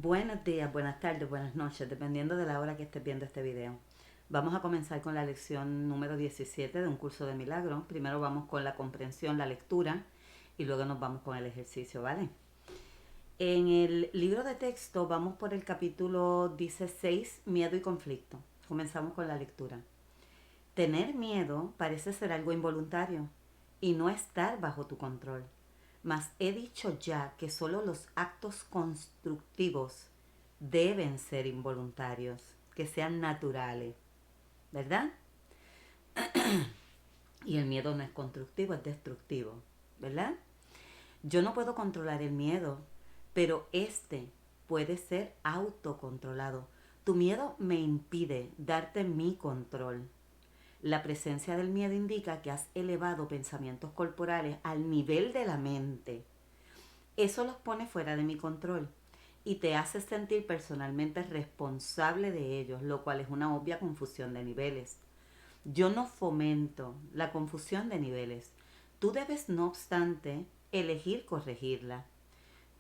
Buenos días, buenas tardes, buenas noches, dependiendo de la hora que estés viendo este video. Vamos a comenzar con la lección número 17 de un curso de milagros. Primero vamos con la comprensión, la lectura y luego nos vamos con el ejercicio, ¿vale? En el libro de texto vamos por el capítulo 16, miedo y conflicto. Comenzamos con la lectura. Tener miedo parece ser algo involuntario y no estar bajo tu control. Mas he dicho ya que solo los actos constructivos deben ser involuntarios, que sean naturales, ¿verdad? Y el miedo no es constructivo, es destructivo, ¿verdad? Yo no puedo controlar el miedo, pero este puede ser autocontrolado. Tu miedo me impide darte mi control. La presencia del miedo indica que has elevado pensamientos corporales al nivel de la mente. Eso los pone fuera de mi control y te hace sentir personalmente responsable de ellos, lo cual es una obvia confusión de niveles. Yo no fomento la confusión de niveles. Tú debes, no obstante, elegir corregirla.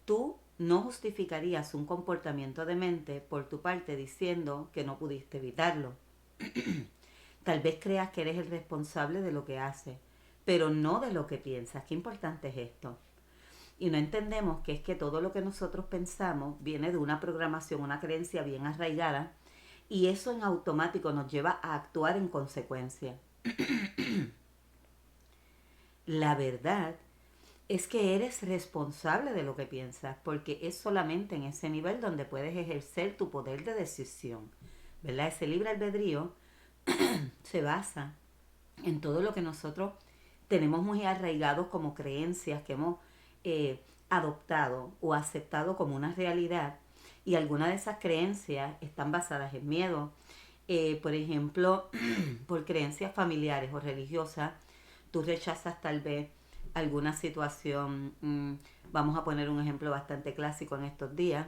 Tú no justificarías un comportamiento demente por tu parte diciendo que no pudiste evitarlo. Tal vez creas que eres el responsable de lo que haces, pero no de lo que piensas. Qué importante es esto. Y no entendemos que es que todo lo que nosotros pensamos viene de una programación, una creencia bien arraigada, y eso en automático nos lleva a actuar en consecuencia. La verdad es que eres responsable de lo que piensas, porque es solamente en ese nivel donde puedes ejercer tu poder de decisión, ¿verdad? Ese libre albedrío se basa en todo lo que nosotros tenemos muy arraigados como creencias que hemos adoptado o aceptado como una realidad, y algunas de esas creencias están basadas en miedo. Por ejemplo, por creencias familiares o religiosas, tú rechazas tal vez alguna situación. Vamos a poner un ejemplo bastante clásico en estos días,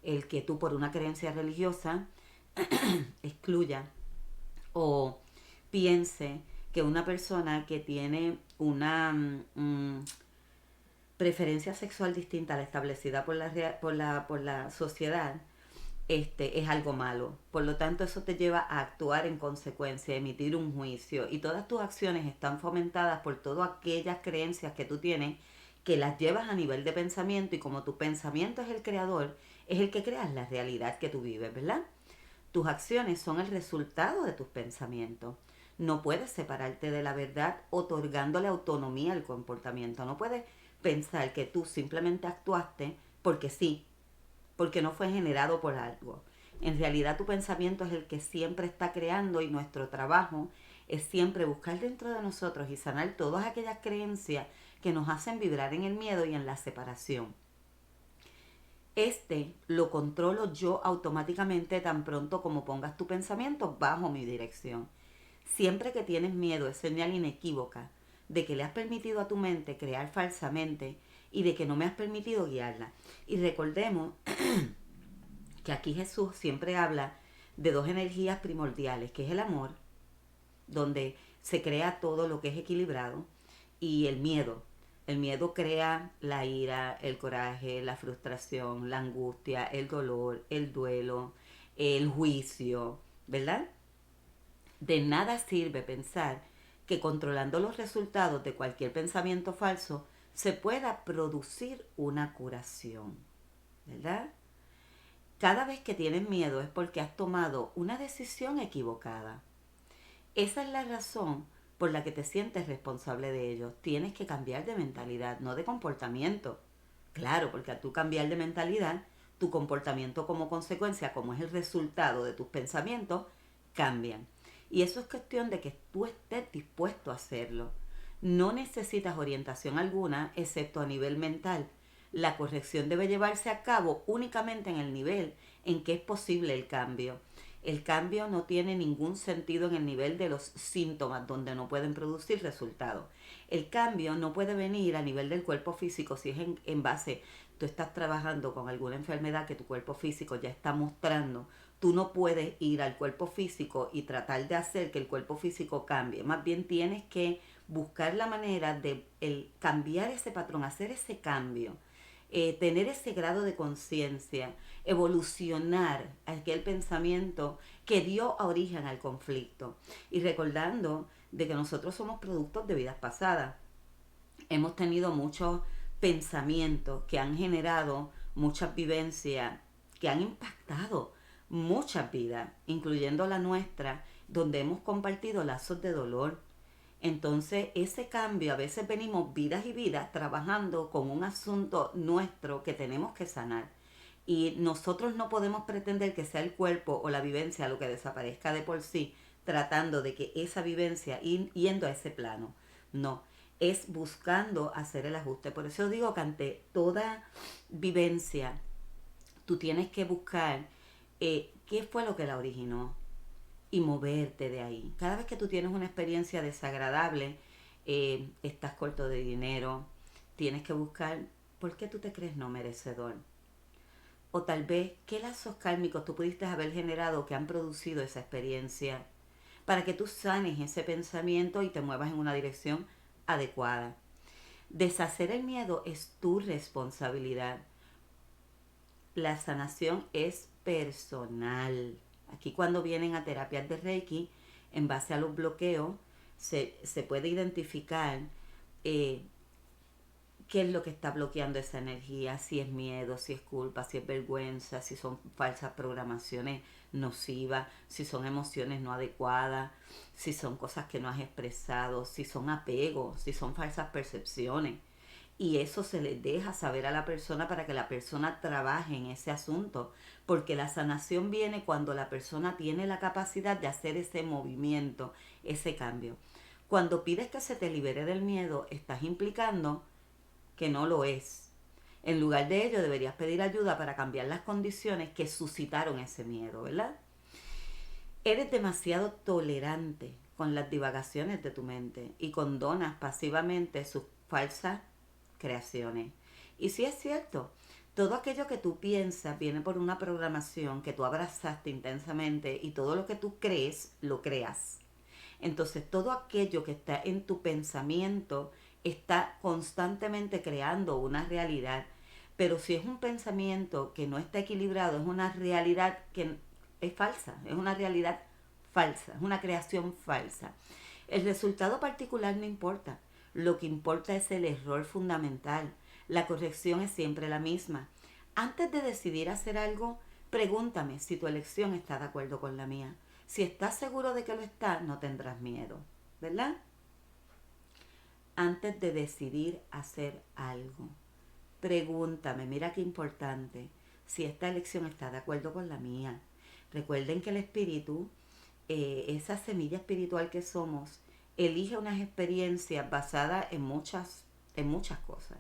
el que tú por una creencia religiosa excluya o piense que una persona que tiene una preferencia sexual distinta a la establecida por la sociedad, es algo malo. Por lo tanto, eso te lleva a actuar en consecuencia, a emitir un juicio. Y todas tus acciones están fomentadas por todas aquellas creencias que tú tienes, que las llevas a nivel de pensamiento, y como tu pensamiento es el creador, es el que creas la realidad que tú vives, ¿verdad? Tus acciones son el resultado de tus pensamientos. No puedes separarte de la verdad otorgándole autonomía al comportamiento. No puedes pensar que tú simplemente actuaste porque sí, porque no fue generado por algo. En realidad tu pensamiento es el que siempre está creando, y nuestro trabajo es siempre buscar dentro de nosotros y sanar todas aquellas creencias que nos hacen vibrar en el miedo y en la separación. Lo controlo yo automáticamente tan pronto como pongas tu pensamiento bajo mi dirección. Siempre que tienes miedo es señal inequívoca de que le has permitido a tu mente crear falsamente y de que no me has permitido guiarla. Y recordemos que aquí Jesús siempre habla de dos energías primordiales, que es el amor, donde se crea todo lo que es equilibrado, y el miedo. El miedo crea la ira, el coraje, la frustración, la angustia, el dolor, el duelo, el juicio, ¿verdad? De nada sirve pensar que controlando los resultados de cualquier pensamiento falso se pueda producir una curación, ¿verdad? Cada vez que tienes miedo es porque has tomado una decisión equivocada. Esa es la razón por la que te sientes responsable de ellos. Tienes que cambiar de mentalidad, no de comportamiento. Claro, porque al tú cambiar de mentalidad, tu comportamiento como consecuencia, como es el resultado de tus pensamientos, cambian. Y eso es cuestión de que tú estés dispuesto a hacerlo. No necesitas orientación alguna, excepto a nivel mental. La corrección debe llevarse a cabo únicamente en el nivel en que es posible el cambio. El cambio no tiene ningún sentido en el nivel de los síntomas, donde no pueden producir resultados. El cambio no puede venir a nivel del cuerpo físico si es en base, tú estás trabajando con alguna enfermedad que tu cuerpo físico ya está mostrando. Tú no puedes ir al cuerpo físico y tratar de hacer que el cuerpo físico cambie. Más bien tienes que buscar la manera de cambiar ese patrón, hacer ese cambio tener ese grado de conciencia, evolucionar aquel pensamiento que dio origen al conflicto. Y recordando de que nosotros somos productos de vidas pasadas. Hemos tenido muchos pensamientos que han generado muchas vivencias, que han impactado muchas vidas, incluyendo la nuestra, donde hemos compartido lazos de dolor. Entonces, ese cambio, a veces venimos vidas y vidas trabajando con un asunto nuestro que tenemos que sanar. Y nosotros no podemos pretender que sea el cuerpo o la vivencia lo que desaparezca de por sí, tratando de que esa vivencia, yendo a ese plano. No, es buscando hacer el ajuste. Por eso digo que ante toda vivencia, tú tienes que buscar qué fue lo que la originó y moverte de ahí. Cada vez que tú tienes una experiencia desagradable, estás corto de dinero, tienes que buscar por qué tú te crees no merecedor. O tal vez qué lazos kármicos tú pudiste haber generado que han producido esa experiencia para que tú sanes ese pensamiento y te muevas en una dirección adecuada. Deshacer el miedo es tu responsabilidad. La sanación es personal. Aquí cuando vienen a terapias de Reiki, en base a los bloqueos, se puede identificar qué es lo que está bloqueando esa energía, si es miedo, si es culpa, si es vergüenza, si son falsas programaciones nocivas, si son emociones no adecuadas, si son cosas que no has expresado, si son apegos, si son falsas percepciones. Y eso se le deja saber a la persona para que la persona trabaje en ese asunto, porque la sanación viene cuando la persona tiene la capacidad de hacer ese movimiento, ese cambio. Cuando pides que se te libere del miedo, estás implicando que no lo es. En lugar de ello, deberías pedir ayuda para cambiar las condiciones que suscitaron ese miedo, ¿verdad? Eres demasiado tolerante con las divagaciones de tu mente y condonas pasivamente sus falsas creaciones. Y si es cierto, todo aquello que tú piensas viene por una programación que tú abrazaste intensamente y todo lo que tú crees, lo creas. Entonces todo aquello que está en tu pensamiento está constantemente creando una realidad. Pero si es un pensamiento que no está equilibrado, es una realidad que es falsa, es una realidad falsa, es una creación falsa. El resultado particular no importa, lo que importa es el error fundamental. La corrección es siempre la misma. Antes de decidir hacer algo, pregúntame si tu elección está de acuerdo con la mía. Si estás seguro de que lo está, no tendrás miedo, ¿verdad? Antes de decidir hacer algo, pregúntame, mira qué importante, si esta elección está de acuerdo con la mía. Recuerden que el espíritu, esa semilla espiritual que somos, elige unas experiencias basadas en muchas cosas,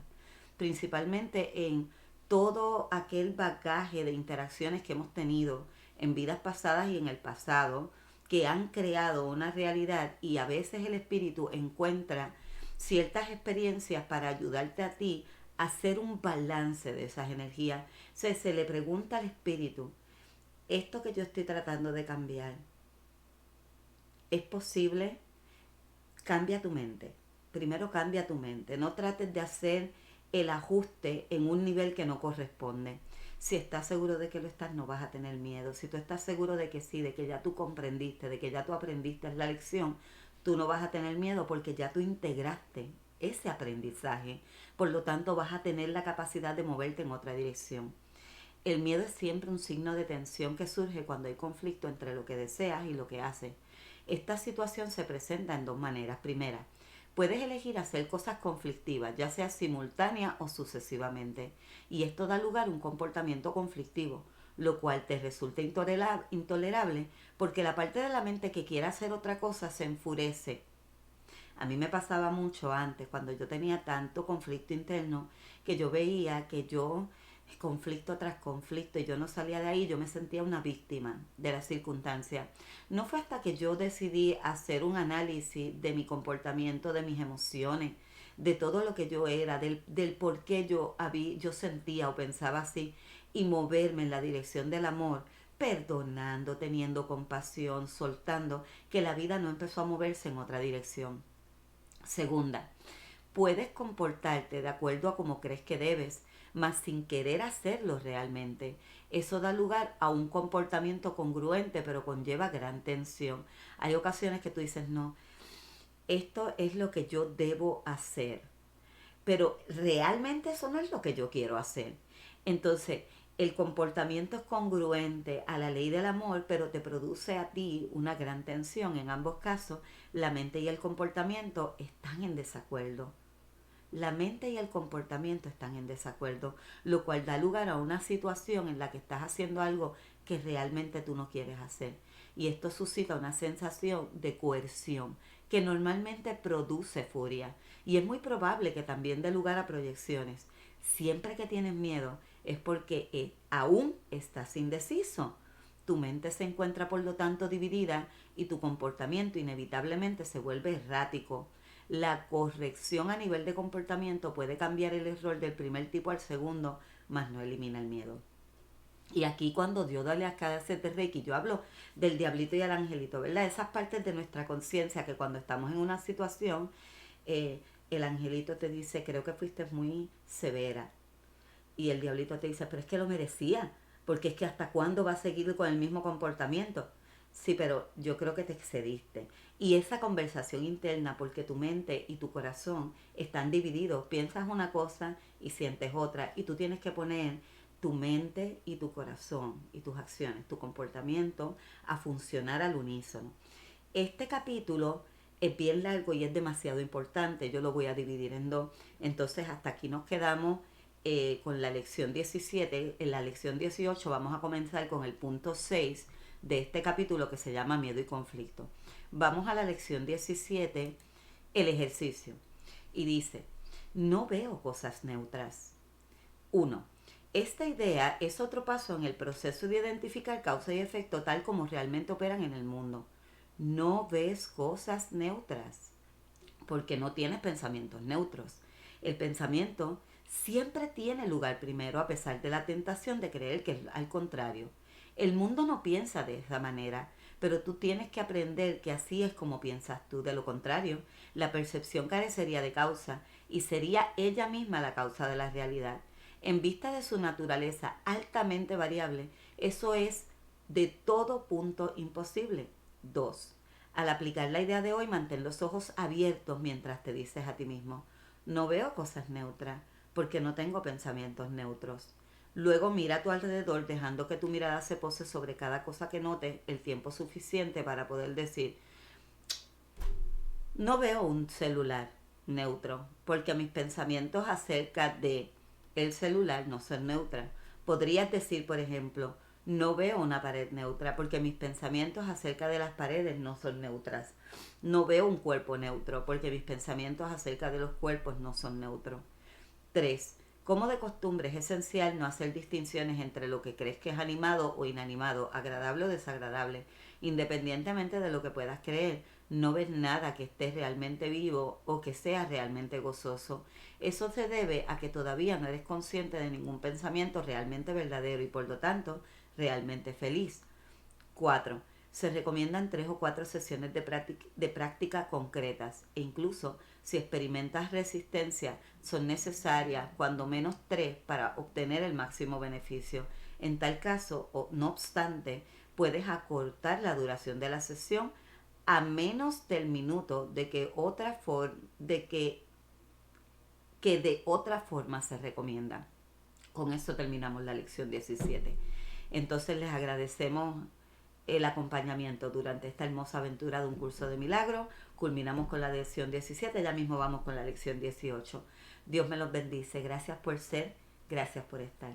principalmente en todo aquel bagaje de interacciones que hemos tenido en vidas pasadas y en el pasado, que han creado una realidad, y a veces el espíritu encuentra ciertas experiencias para ayudarte a ti a hacer un balance de esas energías. Se le pregunta al espíritu, esto que yo estoy tratando de cambiar, ¿es posible? Cambia tu mente. Primero cambia tu mente. No trates de hacer el ajuste en un nivel que no corresponde. Si estás seguro de que lo estás, no vas a tener miedo. Si tú estás seguro de que sí, de que ya tú comprendiste, de que ya tú aprendiste la lección, tú no vas a tener miedo porque ya tú integraste ese aprendizaje. Por lo tanto, vas a tener la capacidad de moverte en otra dirección. El miedo es siempre un signo de tensión que surge cuando hay conflicto entre lo que deseas y lo que haces. Esta situación se presenta en dos maneras. Primera, puedes elegir hacer cosas conflictivas, ya sea simultánea o sucesivamente, y esto da lugar a un comportamiento conflictivo, lo cual te resulta intolerable porque la parte de la mente que quiere hacer otra cosa se enfurece. A mí me pasaba mucho antes, cuando yo tenía tanto conflicto interno, que yo veía que yo, conflicto tras conflicto, y yo no salía de ahí, yo me sentía una víctima de las circunstancias. No fue hasta que yo decidí hacer un análisis de mi comportamiento, de mis emociones, de todo lo que yo era, del por qué yo sentía o pensaba así, y moverme en la dirección del amor, perdonando, teniendo compasión, soltando, que la vida no empezó a moverse en otra dirección. Segunda, puedes comportarte de acuerdo a como crees que debes, mas sin querer hacerlo realmente. Eso da lugar a un comportamiento congruente, pero conlleva gran tensión. Hay ocasiones que tú dices, no, esto es lo que yo debo hacer, pero realmente eso no es lo que yo quiero hacer. Entonces, el comportamiento es congruente a la ley del amor, pero te produce a ti una gran tensión. En ambos casos, la mente y el comportamiento están en desacuerdo. La mente y el comportamiento están en desacuerdo, lo cual da lugar a una situación en la que estás haciendo algo que realmente tú no quieres hacer. Y esto suscita una sensación de coerción que normalmente produce furia. Y es muy probable que también dé lugar a proyecciones. Siempre que tienes miedo es porque aún estás indeciso. Tu mente se encuentra por lo tanto dividida y tu comportamiento inevitablemente se vuelve errático. La corrección a nivel de comportamiento puede cambiar el error del primer tipo al segundo, mas no elimina el miedo. Y aquí cuando Dios da las clases de Reiki, yo hablo del diablito y el angelito, ¿verdad? Esas partes de nuestra conciencia que cuando estamos en una situación, el angelito te dice, creo que fuiste muy severa. Y el diablito te dice, pero es que lo merecía, porque es que hasta cuándo va a seguir con el mismo comportamiento. Sí, pero yo creo que te excediste. Y esa conversación interna, porque tu mente y tu corazón están divididos, piensas una cosa y sientes otra, y tú tienes que poner tu mente y tu corazón y tus acciones, tu comportamiento a funcionar al unísono. Este capítulo es bien largo y es demasiado importante, yo lo voy a dividir en dos. Entonces hasta aquí nos quedamos con la lección 17. En la lección 18 vamos a comenzar con el punto 6 de este capítulo que se llama miedo y conflicto. Vamos a la lección 17, el ejercicio. Y dice, no veo cosas neutras. 1. Esta idea es otro paso en el proceso de identificar causa y efecto tal como realmente operan en el mundo. No ves cosas neutras porque no tienes pensamientos neutros. El pensamiento siempre tiene lugar primero a pesar de la tentación de creer que es al contrario. El mundo no piensa de esa manera, pero tú tienes que aprender que así es como piensas tú. De lo contrario, la percepción carecería de causa y sería ella misma la causa de la realidad. En vista de su naturaleza altamente variable, eso es de todo punto imposible. 2. Al aplicar la idea de hoy, mantén los ojos abiertos mientras te dices a ti mismo, no veo cosas neutras porque no tengo pensamientos neutros. Luego mira a tu alrededor dejando que tu mirada se pose sobre cada cosa que notes el tiempo suficiente para poder decir, no veo un celular neutro porque mis pensamientos acerca de el celular no son neutros. Podrías decir, por ejemplo, no veo una pared neutra porque mis pensamientos acerca de las paredes no son neutras. No veo un cuerpo neutro porque mis pensamientos acerca de los cuerpos no son neutros. 3. Como de costumbre es esencial no hacer distinciones entre lo que crees que es animado o inanimado, agradable o desagradable, independientemente de lo que puedas creer. No ves nada que esté realmente vivo o que sea realmente gozoso. Eso se debe a que todavía no eres consciente de ningún pensamiento realmente verdadero y por lo tanto realmente feliz. 4. Se recomiendan 3 o 4 sesiones de práctica concretas e incluso si experimentas resistencia son necesarias cuando menos 3 para obtener el máximo beneficio. En tal caso, o no obstante, puedes acortar la duración de la sesión a menos del minuto de que de otra forma se recomienda. Con esto terminamos la lección 17. Entonces les agradecemos el acompañamiento durante esta hermosa aventura de un curso de milagros. Culminamos con la lección 17, ya mismo vamos con la lección 18. Dios me los bendice. Gracias por ser, gracias por estar.